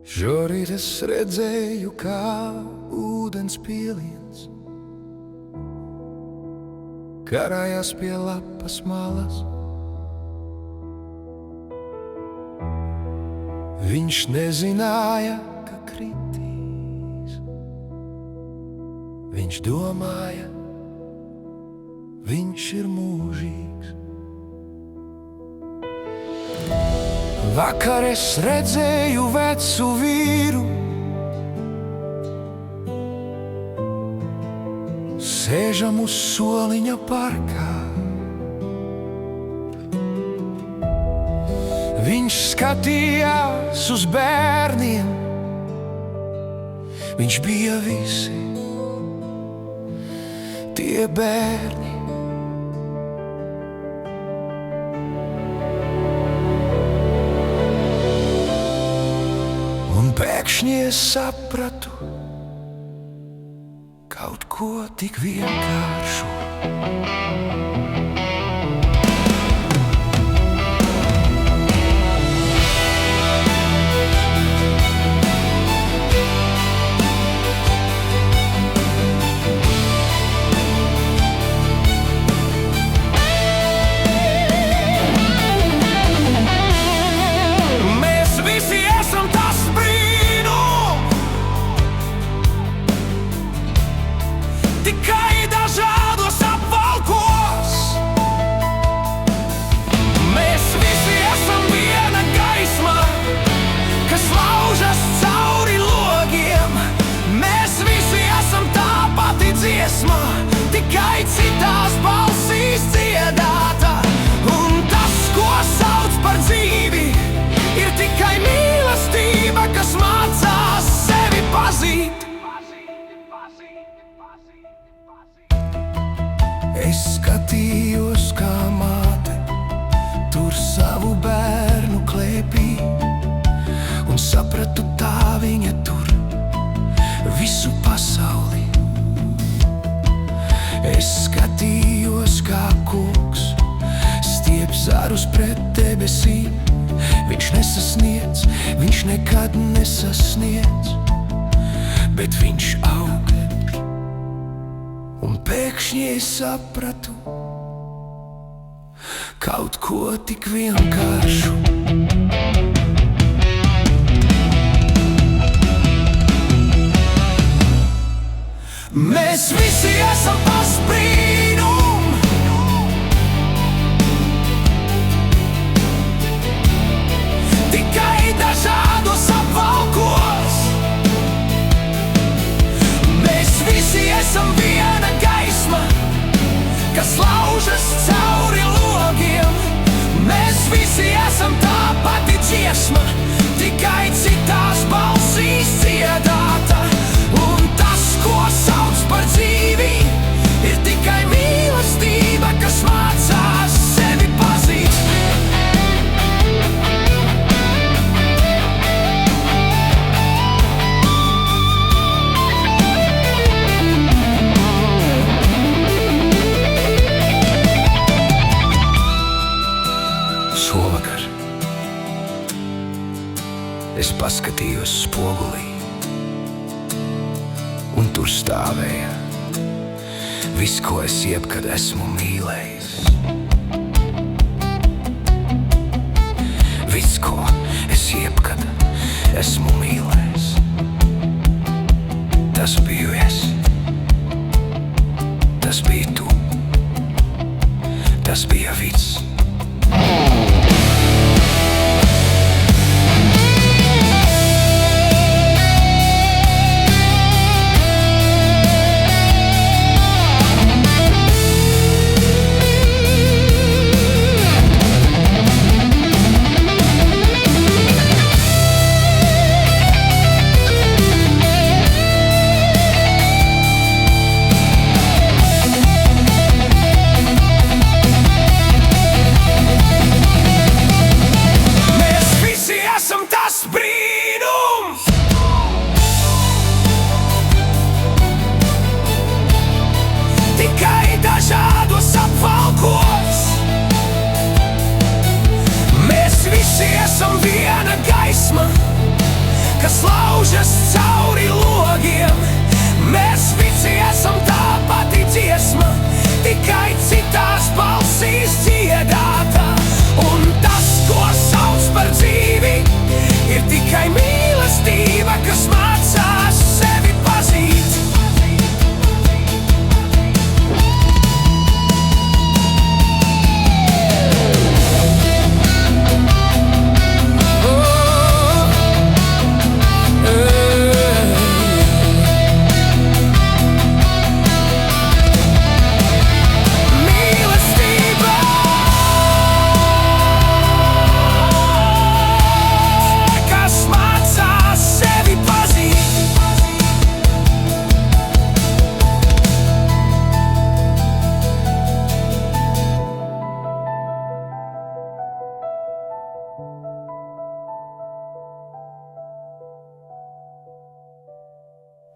Šorīt es redzēju, kā ūdens pieliens karājās pie lapas malas. Viņš nezināja, ka kritīs. Viņš domāja, viņš ir mūžīgs. Vakar es redzēju vecu vīru, sēžam uz soliņa parkā. Viņš skatījās uz bērniem, viņš bija visi tie bērni. Un pēkšņi es sapratu kaut ko tik vienkāršu. Tikai dažādos apvalkos mēs visi esam viena gaisma, kas laužas cauri logiem. Mēs visi esam tā pati dziesma, tikai citās balsīs dziedāta. Un tas, ko sauc par dzīvi, ir tikai mīlestība, kas mācās sevi pazīt. Es skatījos, kā māte tur savu bērnu klēpī, un sapratu, tā viņa tur visu pasauli. Es skatījos, kā kungs stiep zarus pret debesīm. Viņš nesasniedz, viņš nekad nesasniedz, bet viņš aug. Un pēkšņi es sapratu kaut ko tik vienkāršu. Mēs visi esam tas brīnum, tikai dažādos apvalkos. Mēs visi esam viena gaisma, kas laužas cauri logiem. Mēs visi esam tā pati dziesma, tikai citās balsīs dziedāta. Un tas, ko sauc par dzīvi, ir tikai mīlestība, kas mācās sevi pazīt. Šovakar es paskatījos spogulī, un tur stāvēja viss, ko es jebkad esmu mīlējis. Viss, ko es jebkad esmu mīlējis. Tas biju es, tas bija tu, tas bija viss. kas laužas cauri logiem.